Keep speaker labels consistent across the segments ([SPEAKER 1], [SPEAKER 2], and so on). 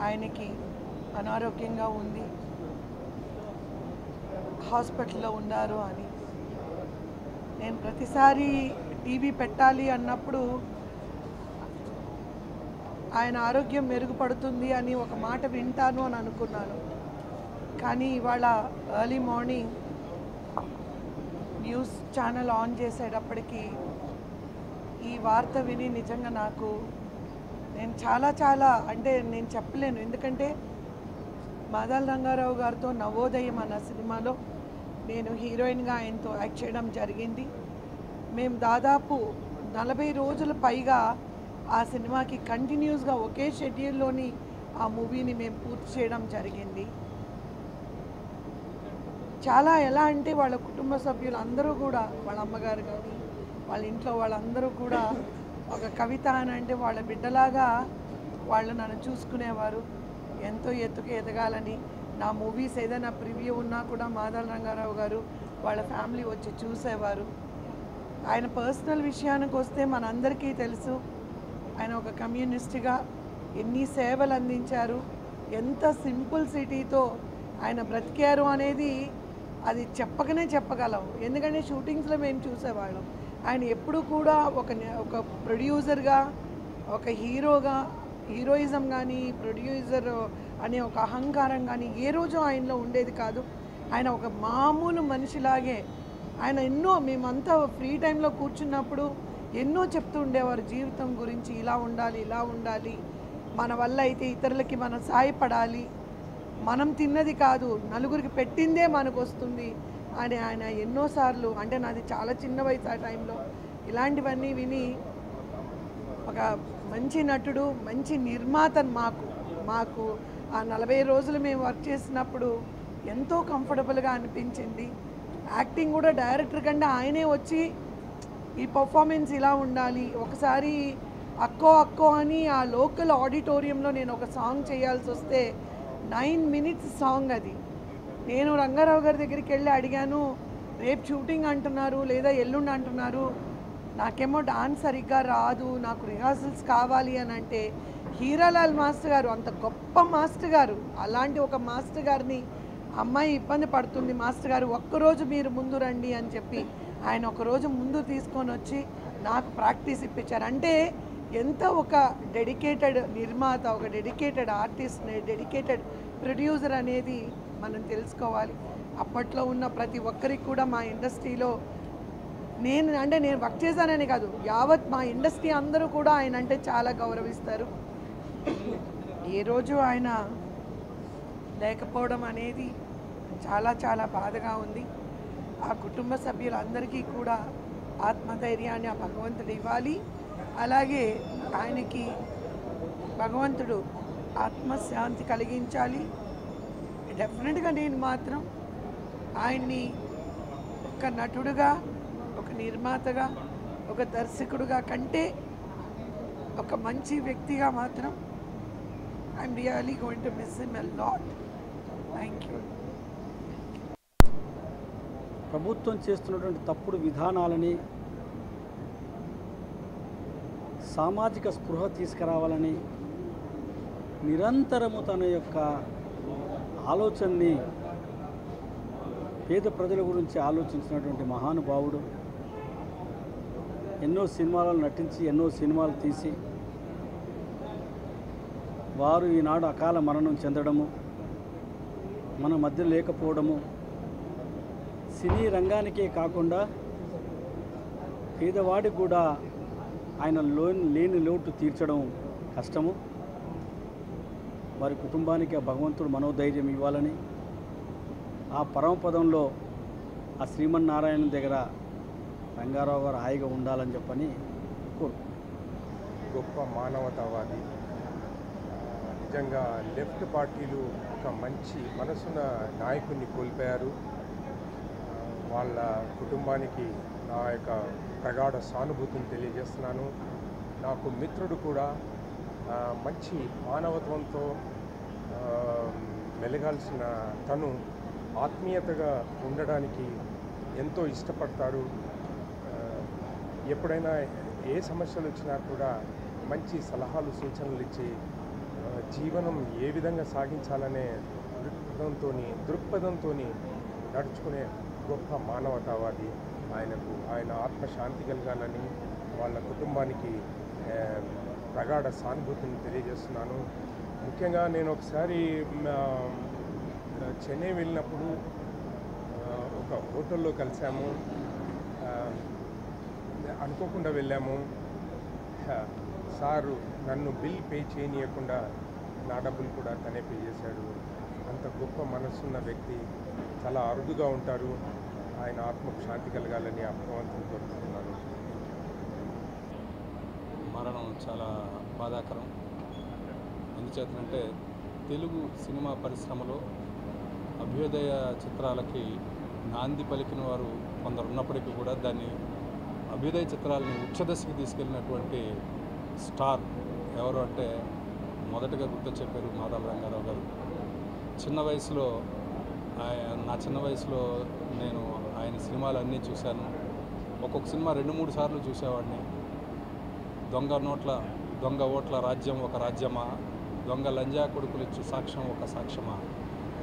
[SPEAKER 1] ఆయనకి అనారోగ్యంగా ఉంది, హాస్పిటల్లో ఉన్నారు అని. నేను ప్రతిసారి టీవీ పెట్టాలి అన్నప్పుడు ఆయన ఆరోగ్యం మెరుగుపడుతుంది అని ఒక మాట వింటాను అని అనుకున్నాను. కానీ ఇవాళ early morning news channel on చేసేటప్పటికి ఈ వార్త విని నిజంగా నేను చాలా అంటే నేను చెప్పలేను. ఎందుకంటే మాదాల రంగారావు గారితో నవోదయం అన్న సినిమాలో నేను హీరోయిన్గా ఆయనతో యాక్ట్ చేయడం జరిగింది. మేము దాదాపు 40 రోజుల పైగా ఆ సినిమాకి కంటిన్యూస్గా ఒకే షెడ్యూల్లోని ఆ మూవీని మేము పూర్తి చేయడం జరిగింది. చాలా ఎలా అంటే వాళ్ళ కుటుంబ సభ్యులు అందరూ కూడా, వాళ్ళ అమ్మగారు కానీ వాళ్ళ ఇంట్లో వాళ్ళందరూ కూడా ఒక కవిత అని అంటే వాళ్ళ బిడ్డలాగా వాళ్ళు నన్ను చూసుకునేవారు. ఎంతో ఎత్తుకు ఎదగాలని నా మూవీస్ ఏదైనా ప్రివ్యూ ఉన్నా కూడా మాదాల రంగారావు గారు వాళ్ళ ఫ్యామిలీ వచ్చి చూసేవారు. ఆయన పర్సనల్ విషయానికి వస్తే మనందరికీ తెలుసు, ఆయన ఒక కమ్యూనిస్ట్గా ఎన్ని సేవలు అందించారు, ఎంత సింపుల్ సిటీతో ఆయన బ్రతికారు అనేది అది చెప్పకనే చెప్పగలం. ఎందుకంటే షూటింగ్స్లో మేము చూసేవాళ్ళం. ఆయన ఎప్పుడు కూడా ఒక ప్రొడ్యూసర్గా, ఒక హీరోగా, హీరోయిజం కానీ ప్రొడ్యూసర్ అనే ఒక అహంకారం కానీ ఏ రోజు ఆయనలో ఉండేది కాదు. ఆయన ఒక మామూలు మనిషిలాగే ఆయన మేమంతా ఫ్రీ టైంలో కూర్చున్నప్పుడు ఎన్నో చెప్తూ ఉండేవారు జీవితం గురించి. ఇలా ఉండాలి, మన వల్ల అయితే ఇతరులకి మనం సాయపడాలి, మనం తిన్నది కాదు నలుగురికి పెట్టిందే మనకు వస్తుంది అని ఆయన ఎన్నోసార్లు, అంటే నాది చాలా చిన్న వయసు ఆ టైంలో, ఇలాంటివన్నీ విని ఒక మంచి నటుడు, మంచి నిర్మాత మాకు ఆ 40 రోజులు మేము వర్క్ చేసినప్పుడు ఎంతో కంఫర్టబుల్గా అనిపించింది. యాక్టింగ్ కూడా డైరెక్టర్ కంటే ఆయనే వచ్చి ఈ పర్ఫార్మెన్స్ ఇలా ఉండాలి. ఒకసారి అక్కో అని ఆ లోకల్ ఆడిటోరియంలో నేను ఒక సాంగ్ చేయాల్సి వస్తే 9 minutes సాంగ్ అది. నేను రంగారావు గారి దగ్గరికి వెళ్ళి అడిగాను, రేపు షూటింగ్ అంటున్నారు లేదా ఎల్లుండి అంటున్నారు, నాకేమో డాన్స్ సరిగ్గా రాదు, నాకు రిహార్సల్స్ కావాలి అని అంటే, హీరాలాల్ మాస్టర్ గారు అంత గొప్ప మాస్టర్ గారు, అలాంటి ఒక మాస్టర్ గారిని అమ్మాయి ఇబ్బంది పడుతుంది మాస్టర్ గారు, ఒక్కరోజు మీరు ముందు రండి అని చెప్పి ఆయన ఒకరోజు ముందు తీసుకొని వచ్చి నాకు ప్రాక్టీస్ ఇప్పించారు. అంటే ఎంత ఒక డెడికేటెడ్ నిర్మాత, ఒక డెడికేటెడ్ ఆర్టిస్ట్, డెడికేటెడ్ ప్రొడ్యూసర్ అనేది మనం తెలుసుకోవాలి. అప్పట్లో ఉన్న ప్రతి ఒక్కరికి కూడా మా ఇండస్ట్రీలో నేను వర్క్ చేశానని కాదు, యావత్ మా ఇండస్ట్రీ అందరూ కూడా ఆయన అంటే చాలా గౌరవిస్తారు. ఏ రోజు ఆయన లేకపోవడం అనేది చాలా బాధగా ఉంది. ఆ కుటుంబ సభ్యులందరికీ కూడా ఆత్మధైర్యాన్ని ఆ భగవంతుడు ఇవ్వాలి. అలాగే ఆయనకి భగవంతుడు ఆత్మశాంతి కలిగించాలి. డెఫినెట్గా నేను మాత్రం ఆయన్ని ఒక నటుడుగా, ఒక నిర్మాతగా, ఒక దర్శకుడుగా కంటే ఒక మంచి వ్యక్తిగా మాత్రం I'm really going to miss him a lot. Thank you.
[SPEAKER 2] ప్రభుత్వం చేస్తున్నటువంటి తప్పుడు విధానాలని, సామాజిక స్పృహ తీసుకురావాలని నిరంతరము తన యొక్క ఆలోచనని పేద ప్రజల గురించి ఆలోచించినటువంటి మహానుభావుడు. ఎన్నో సినిమాలను నటించి ఎన్నో సినిమాలు తీసి వారు ఈనాడు అకాల మరణం చెందడము, మన మధ్య లేకపోవడము సినీ రంగానికే కాకుండా పేదవాడికి కూడా ఆయన లేని లోటు తీర్చడం కష్టము. వారి కుటుంబానికి ఆ భగవంతుడు మనోధైర్యం ఇవ్వాలని, ఆ పరమపదంలో ఆ శ్రీమన్నారాయణ దగ్గర రంగారావు గారు హాయిగా ఉండాలని చెప్పని
[SPEAKER 3] గొప్ప మానవతావాది. నిజంగా లెఫ్ట్ పార్టీలు ఒక మంచి మనసున్న నాయకుడిని కోల్పోయారు. వాళ్ళ కుటుంబానికి నా యొక్క ప్రగాఢ సానుభూతిని తెలియజేస్తున్నాను. నాకు మిత్రుడు కూడా మంచి మానవత్వంతో మెలగాల్సిన తను ఆత్మీయతగా ఉండడానికి ఎంతో ఇష్టపడతారు. ఎప్పుడైనా ఏ సమస్యలు వచ్చినా కూడా మంచి సలహాలు సూచనలు ఇచ్చి జీవనం ఏ విధంగా సాగించాలనే దృక్పథంతో నడుచుకునే గొప్ప మానవతావాది. ఆయన ఆత్మశాంతి కలగాలని వాళ్ళ కుటుంబానికి ప్రగాఢ సానుభూతిని తెలియజేస్తున్నాను. ముఖ్యంగా నేను ఒకసారి చెన్నై వెళ్ళినప్పుడు ఒక హోటల్లో కలిసాము. అనుకోకుండా వెళ్ళాము. సారు నన్ను బిల్ పే చేయనీయకుండా నా డబ్బులు కూడా తనే పే చేశాడు. అంత గొప్ప మనసున్న వ్యక్తి చాలా అరుదుగా ఉంటారు. ఆయన ఆత్మకు శాంతి కలగాలని ఆ భగవంతుని కోరుకుంటున్నాను.
[SPEAKER 4] మరణం చాలా బాధాకరం. ఎందుచేతంటే తెలుగు సినిమా పరిశ్రమలో అభ్యుదయ చిత్రాలకి నాంది పలికిన వారు కొందరు ఉన్నప్పటికీ కూడా దాన్ని అభ్యుదయ చిత్రాలని ఉచ్చదశకి తీసుకెళ్ళినటువంటి స్టార్ ఎవరు అంటే మొదటగా గుర్తొచ్చే పేరు మాదాల రంగారావు గారు. నా చిన్న వయసులో నేను ఆయన సినిమాలు అన్నీ చూశాను. ఒక్కొక్క సినిమా 2-3 సార్లు చూసేవాడిని. దొంగ ఓట్ల రాజ్యం ఒక రాజ్యమా, దొంగ లంజా కొడుకులిచ్చు సాక్ష్యం ఒక సాక్ష్యమా,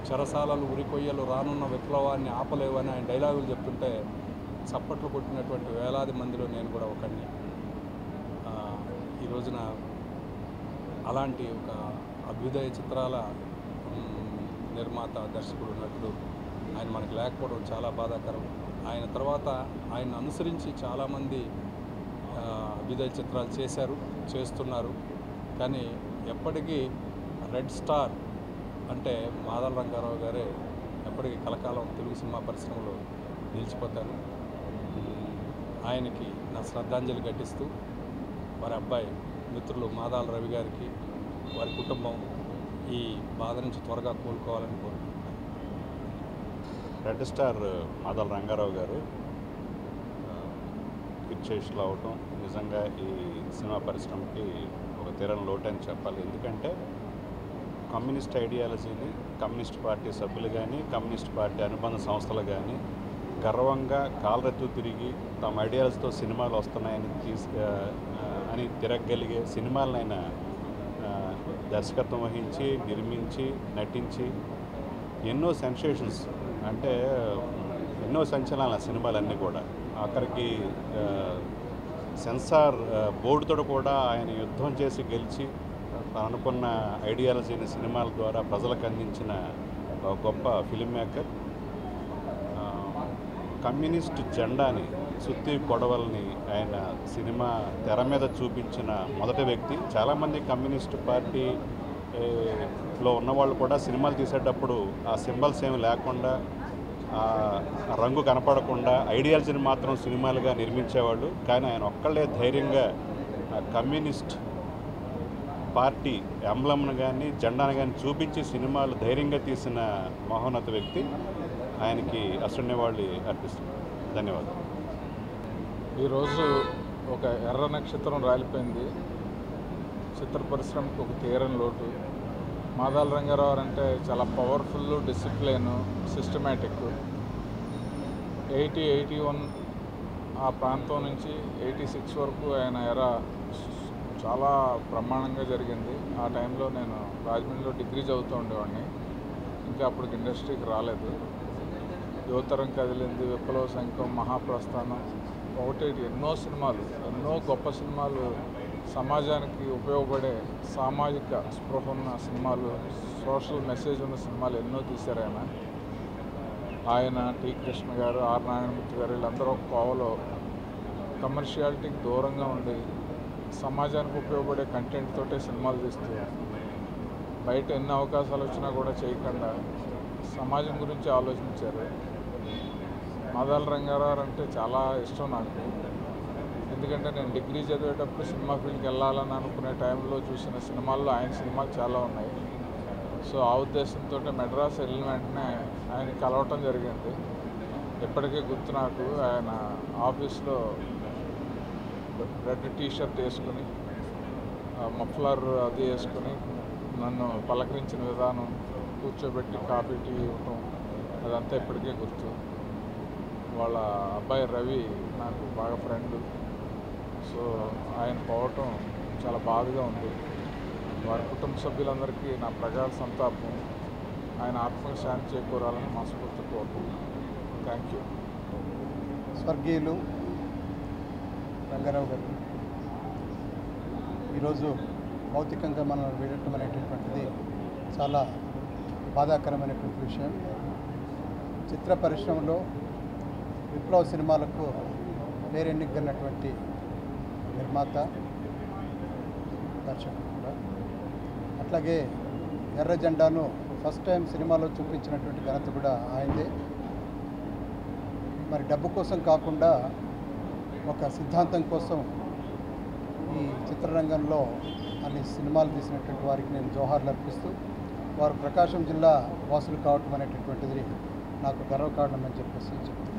[SPEAKER 4] చెరసాలలు ఉరికొయ్యలు రానున్న విప్లవాన్ని ఆపలేవని ఆయన డైలాగులు చెప్తుంటే చప్పట్లు కొట్టినటువంటి వేలాది మందిలో నేను కూడా ఒకడిని. ఈ రోజున అలాంటి ఒక అభ్యుదయ చిత్రాల నిర్మాత, దర్శకుడు, నటుడు ఆయన మనకు లేకపోవడం చాలా బాధాకరం. ఆయన తర్వాత ఆయన అనుసరించి చాలామంది అభ్యుదయ చిత్రాలు చేస్తున్నారు. కానీ ఎప్పటికీ రెడ్ స్టార్ అంటే మాదాల రంగారావు గారే ఎప్పటికీ కలకాలం తెలుగు సినిమా పరిశ్రమలో నిలిచిపోతారు. ఆయనకి నా శ్రద్ధాంజలి ఘటిస్తూ వారి అబ్బాయి మిత్రులు మాదాల రవి గారికి, వారి కుటుంబం ఈ బాధ నుంచి త్వరగా కోలుకోవాలని కోరుకుంటున్నాను.
[SPEAKER 5] రెడ్ స్టార్ మాదాల రంగారావు గారు విచ్చేషులు అవటం నిజంగా ఈ సినిమా పరిశ్రమకి ఒక తీరని లోటు అని చెప్పాలి. ఎందుకంటే కమ్యూనిస్ట్ ఐడియాలజీని కమ్యూనిస్ట్ పార్టీ సభ్యులు కానీ కమ్యూనిస్ట్ పార్టీ అనుబంధ సంస్థలు కానీ గర్వంగా కాలరెత్తు తిరిగి తమ ఐడియాలజీతో సినిమాలు వస్తున్నాయని అని తిరగగలిగే సినిమాలను ఆయన దర్శకత్వం వహించి, నిర్మించి, నటించి ఎన్నో సెన్సేషన్స్ అంటే ఎన్నో సంచలనాల సినిమాలన్నీ కూడా ఆఖరికి సెన్సార్ బోర్డుతో కూడా ఆయన యుద్ధం చేసి గెలిచి అనుకున్న ఐడియాలజీని సినిమాల ద్వారా ప్రజలకు అందించిన గొప్ప ఫిల్మ్ మేకర్. కమ్యూనిస్ట్ జెండాని, సుత్తి గొడవల్ని ఆయన సినిమా తెర మీద చూపించిన మొదటి వ్యక్తి. చాలామంది కమ్యూనిస్ట్ పార్టీలో ఉన్నవాళ్ళు కూడా సినిమాలు తీసేటప్పుడు ఆ సింబల్స్ ఏమి లేకుండా, రంగు కనపడకుండా ఐడియాలజీని మాత్రం సినిమాలుగా నిర్మించేవాళ్ళు. కానీ ఆయన ఒక్కళ్ళే ధైర్యంగా కమ్యూనిస్ట్ పార్టీ ఎంబ్లమ్ను కానీ జెండాను కానీ చూపించి సినిమాలు ధైర్యంగా తీసిన మహోన్నత వ్యక్తి. ఆయనకి అసలు అర్పిస్తున్నాను. ధన్యవాదాలు.
[SPEAKER 6] ఈరోజు ఒక ఎర్ర నక్షత్రం రాలిపోయింది. చిత్ర పరిశ్రమకు ఒక తీరని లోటు. మాదాల రంగారావు అంటే చాలా పవర్ఫుల్, డిసిప్లిన్, సిస్టమేటిక్. 80-81 ఆ ప్రాంతం నుంచి 86 వరకు ఆయన ఎరా చాలా బ్రహ్మాండంగా జరిగింది. ఆ టైంలో నేను రాజమండ్రిలో డిగ్రీ చదువుతూ ఉండేవాడిని. ఇంకా అప్పటికి ఇండస్ట్రీకి రాలేదు. యువతరం కదిలింది, విప్లవ శంఖం, మహాప్రస్థానం, ఎన్నో సినిమాలు, ఎన్నో గొప్ప సినిమాలు, సమాజానికి ఉపయోగపడే సామాజిక స్పృహ ఉన్న సినిమాలు, సోషల్ మెసేజ్ ఉన్న సినిమాలు ఎన్నో తీశారు ఆయన. టి కృష్ణ గారు, ఆర్ నారాయణమూర్తి గారు వీళ్ళందరూ ఒక కోవలో కమర్షియాలిటీకి దూరంగా ఉండి సమాజానికి ఉపయోగపడే కంటెంట్ తోటే సినిమాలు తీస్తూ బయట ఎన్ని అవకాశాలు వచ్చినా కూడా చేయకుండా సమాజం గురించి ఆలోచించారు. మాదాల రంగారావు అంటే చాలా ఇష్టం నాకు. ఎందుకంటే నేను డిగ్రీ చదివేటప్పుడు సినిమా ఫీల్డ్కి వెళ్ళాలని అనుకునే టైంలో చూసిన సినిమాల్లో ఆయన సినిమాలు చాలా ఉన్నాయి. సో ఆ ఉద్దేశంతో మెడ్రాస్ వెళ్ళిన వెంటనే ఆయన కలవటం జరిగింది. ఎప్పటికీ గుర్తు నాకు. ఆయన ఆఫీస్లో రెడ్ టీషర్ట్ వేసుకుని, మఫ్లర్ అది వేసుకుని నన్ను పలకరించిన విధానం, కూర్చోబెట్టి కాఫీ టీ ఇవ్వటం, అదంతా ఇప్పటికే గుర్తు. వాళ్ళ అబ్బాయి రవి నాకు బాగా ఫ్రెండ్. సో ఆయన పోవటం చాలా బాధగా ఉంది. వారి కుటుంబ సభ్యులందరికీ నా ప్రగాఢ సంతాపం. ఆయన ఆత్మకు శాంతి చేకూరాలని మనస్ఫూర్తి కోరుకుంటున్నాను. Thank you.
[SPEAKER 7] స్వర్గీయులు రంగారావు గారు ఈరోజు భౌతికంగా మనం వీడటం అనేటటువంటిది చాలా బాధాకరమైనటువంటి విషయం. చిత్ర పరిశ్రమలో విప్లవ సినిమాలకు పేరెన్నికన్నటువంటి నిర్మాత, దర్శకుడు కూడా. అట్లాగే ఎర్ర జెండాను ఫస్ట్ టైం సినిమాలో చూపించినటువంటి ఘనత కూడా ఆయనదే. మరి డబ్బు కోసం కాకుండా ఒక సిద్ధాంతం కోసం ఈ చిత్రరంగంలో అన్ని సినిమాలు తీసినటువంటి వారికి నేను జోహార్లు అర్పిస్తూ, వారు ప్రకాశం జిల్లా వాసులు కావటం అనేటటువంటిది నాకు గర్వకారణం అని చెప్పేసి చెప్తున్నాను.